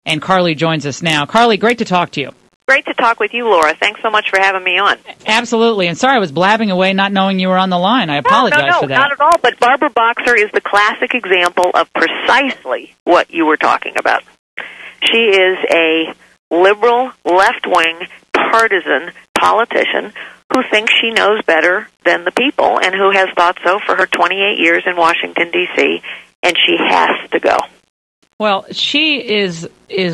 And Carly joins us now. Carly, great to talk to you. Great to talk with you, Laura. Thanks so much for having me on. Absolutely. And sorry, I was blabbing away not knowing you were on the line. I apologize for that. No, not at all. But Barbara Boxer is the classic example of precisely what you were talking about. She is a liberal, left-wing, partisan politician who thinks she knows better than the people and who has thought so for her 28 years in Washington, D.C., and she has to go. Well, she is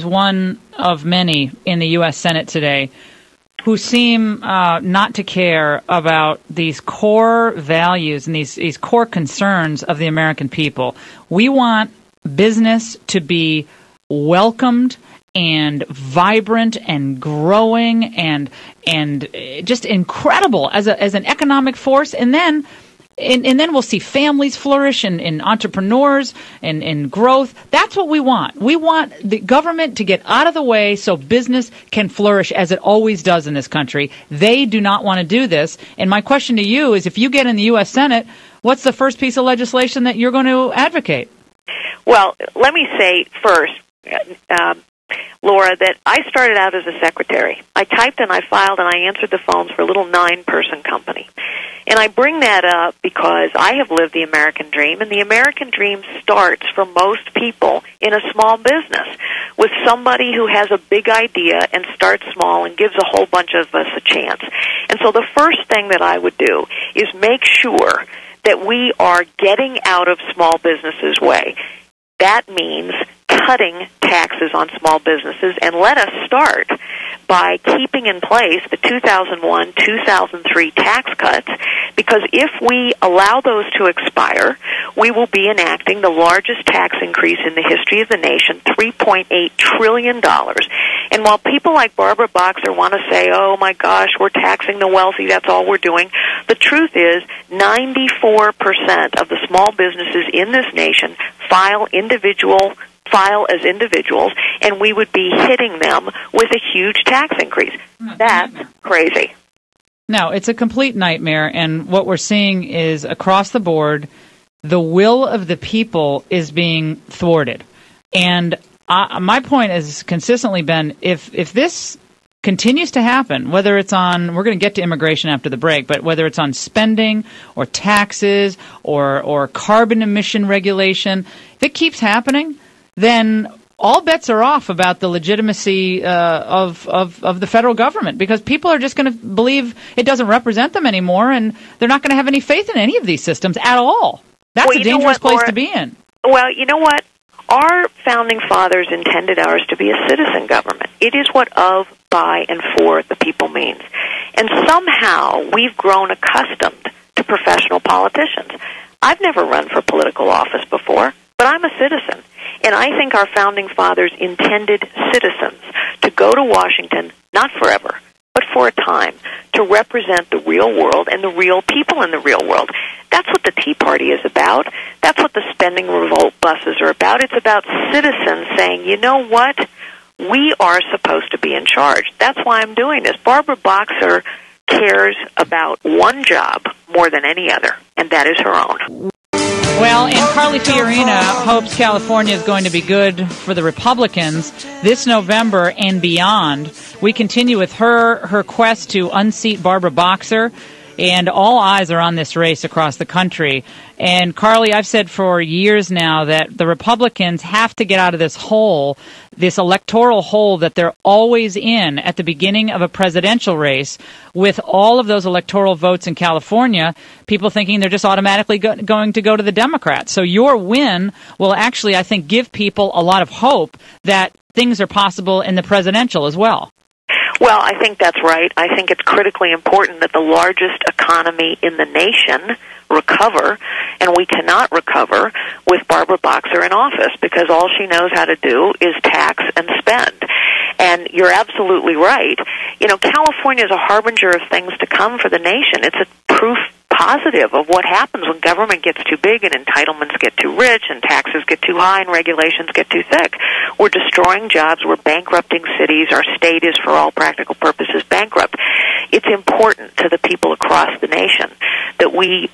one of many in the U.S. Senate today who seem not to care about these core values and these core concerns of the American people. We want business to be welcomed and vibrant and growing and just incredible as an economic force, and then we'll see families flourish and entrepreneurs and growth. That's what we want. We want the government to get out of the way so business can flourish as it always does in this country. They do not want to do this. And my question to you is, if you get in the U.S. Senate, what's the first piece of legislation that you're going to advocate? Well, let me say first, Laura, that I started out as a secretary. I typed and I filed and I answered the phones for a little 9-person company. And I bring that up because I have lived the American dream, and the American dream starts for most people in a small business with somebody who has a big idea and starts small and gives a whole bunch of us a chance. And so the first thing that I would do is make sure that we are getting out of small businesses' way. That means cutting taxes on small businesses, and let us start by keeping in place the 2001-2003 tax cuts, because if we allow those to expire, we will be enacting the largest tax increase in the history of the nation, $3.8 trillion. And while people like Barbara Boxer want to say, oh my gosh, we're taxing the wealthy, that's all we're doing, the truth is 94% of the small businesses in this nation file as individuals, and we would be hitting them with a huge tax increase. That's crazy. No, it's a complete nightmare, and what we're seeing is across the board, the will of the people is being thwarted. And my point has consistently been, if this continues to happen, whether it's on, we're going to get to immigration after the break, but whether it's on spending or taxes or carbon emission regulation, if it keeps happening, then all bets are off about the legitimacy of the federal government, because people are just going to believe it doesn't represent them anymore, and they're not going to have any faith in any of these systems at all. That's a dangerous place to be in. Well, you know what? Our founding fathers intended ours to be a citizen government. It is what of, by, and for the people means. And somehow we've grown accustomed to professional politicians. I've never run for political office before, but I'm a citizen. And I think our founding fathers intended citizens to go to Washington, not forever, but for a time, to represent the real world and the real people in the real world. That's what the Tea Party is about. That's what the spending revolt buses are about. It's about citizens saying, you know what? We are supposed to be in charge. That's why I'm doing this. Barbara Boxer cares about one job more than any other, and that is her own. Well, and Carly Fiorina hopes California is going to be good for the Republicans this November and beyond. We continue with her quest to unseat Barbara Boxer, and all eyes are on this race across the country. And Carly, I've said for years now that the Republicans have to get out of this hole, this electoral hole that they're always in at the beginning of a presidential race, with all of those electoral votes in California, people thinking they're just automatically going to go to the Democrats. So your win will actually, I think, give people a lot of hope that things are possible in the presidential as well. Well, I think that's right. I think it's critically important that the largest economy in the nation recover, and we cannot recover with Barbara Boxer in office, because all she knows how to do is tax and spend. And you're absolutely right. You know, California is a harbinger of things to come for the nation. It's a proof positive of what happens when government gets too big and entitlements get too rich and taxes get too high and regulations get too thick. We're destroying jobs. We're bankrupting cities. Our state is, for all practical purposes, bankrupt. It's important to the people across the nation that we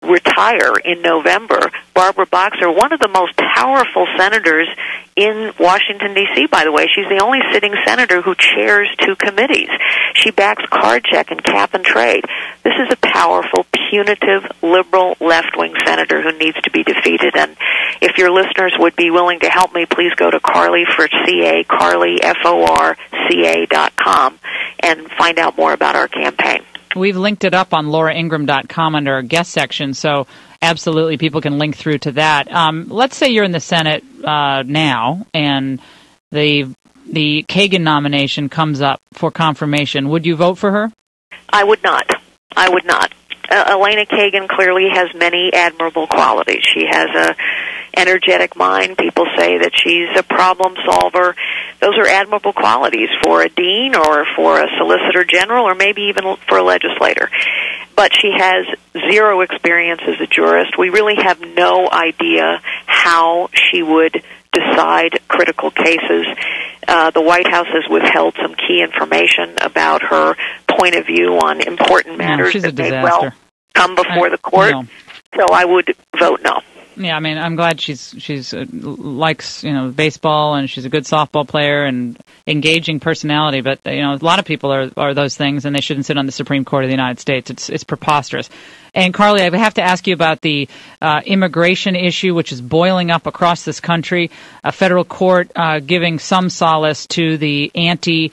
retire in November, Barbara Boxer, one of the most powerful senators in Washington, D.C., by the way. She's the only sitting senator who chairs 2 committees. She backs card check and cap and trade. This is a powerful, punitive, liberal, left-wing senator who needs to be defeated. And if your listeners would be willing to help me, please go to Carly for CA, Carly, FORCA.com, and find out more about our campaign. We've linked it up on lauraingram.com under our guest section, so absolutely people can link through to that. Let's say you're in the Senate now, and the Kagan nomination comes up for confirmation. Would you vote for her? I would not. I would not. Elena Kagan clearly has many admirable qualities. She has a energetic mind. People say that she's a problem solver. Those are admirable qualities for a dean or for a solicitor general or maybe even for a legislator. But she has zero experience as a jurist. We really have no idea how she would decide critical cases. The White House has withheld some key information about her point of view on important matters that may well come before the court. No. So I would vote no. Yeah, I mean, I'm glad she's likes baseball, and she's a good softball player and engaging personality. But a lot of people are those things, and they shouldn't sit on the Supreme Court of the United States. It's preposterous. And Carly, I have to ask you about the immigration issue, which is boiling up across this country. A federal court giving some solace to the anti-SB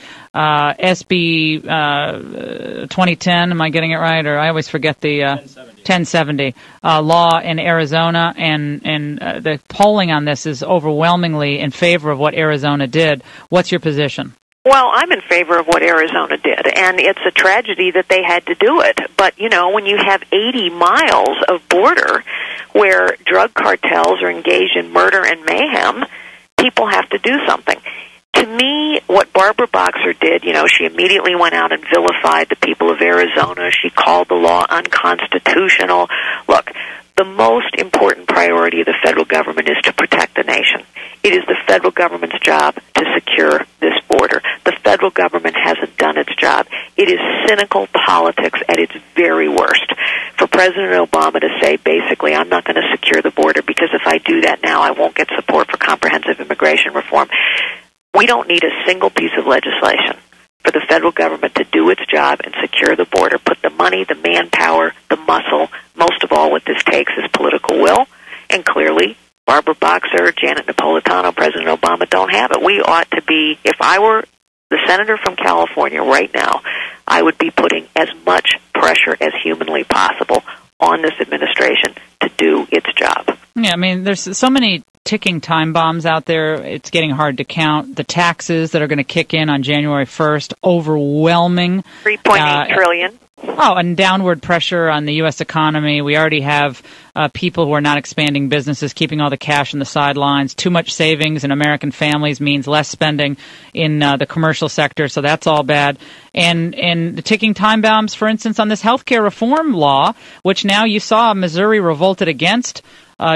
2010. Am I getting it right? Or I always forget the 1070 law in Arizona, and the polling on this is overwhelmingly in favor of what Arizona did. What's your position? Well, I'm in favor of what Arizona did, and it's a tragedy that they had to do it. But, when you have 80 miles of border where drug cartels are engaged in murder and mayhem, people have to do something. To me, what Barbara Boxer did, she immediately went out and vilified the people of Arizona. She called the law unconstitutional. Look, the most important priority of the federal government is to protect the nation. It is the federal government's job to secure this border. The federal government hasn't done its job. It is cynical politics at its very worst. For President Obama to say, basically, I'm not going to secure the border because if I do that now, I won't get support for comprehensive immigration reform. We don't need a single piece of legislation for the federal government to do its job and secure the border, put the money, the manpower, the muscle. Most of all, what this takes is political will, and clearly Barbara Boxer, Janet Napolitano, President Obama don't have it. We ought to be, if I were the senator from California right now, I would be putting as much pressure as humanly possible on this administration to do its job. Yeah, I mean, there's so many ticking time bombs out there. It's getting hard to count. The taxes that are going to kick in on January 1st, overwhelming. $3.8 trillion. Oh, and downward pressure on the U.S. economy. We already have people who are not expanding businesses, keeping all the cash on the sidelines. Too much savings in American families means less spending in the commercial sector, so that's all bad. And the ticking time bombs, for instance, on this health care reform law, which now you saw Missouri revolted against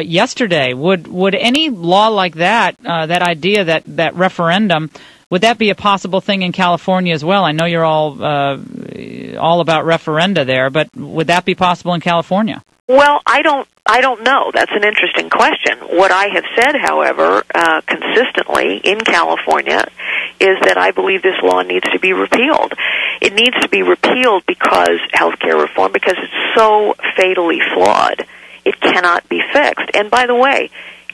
yesterday. Would any law like that, that idea, that referendum, would that be a possible thing in California as well? I know you're all about referenda there, but would that be possible in California? Well, I don't know. That's an interesting question. What I have said, however, consistently in California is that I believe this law needs to be repealed. It needs to be repealed because healthcare reform, because it's so fatally flawed. It cannot be fixed. And by the way,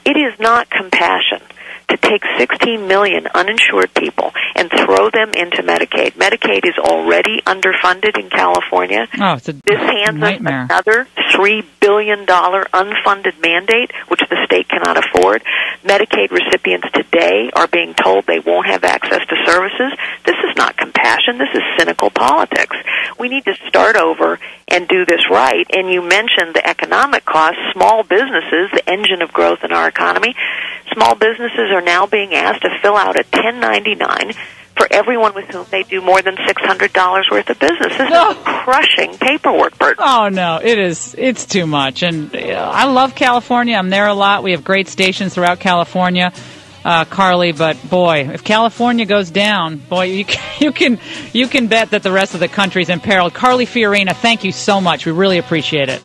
it is not compassion to take 16 million uninsured people and throw them into Medicaid. Medicaid is already underfunded in California. Oh, it's a This hands nightmare. us another $3 billion unfunded mandate, which the state cannot afford. Medicaid recipients today are being told they won't have access to services. This is not compassion. This is cynical politics. We need to start over and do this right. And you mentioned the economic costs. Small businesses, the engine of growth in our economy, small businesses are now being asked to fill out a 1099 for everyone with whom they do more than $600 worth of business. This is a crushing paperwork burden. Oh, no, it is. It's too much. And I love California. I'm there a lot. We have great stations throughout California, Carly. But, boy, if California goes down, boy, you can bet that the rest of the country is imperiled. Carly Fiorina, thank you so much. We really appreciate it.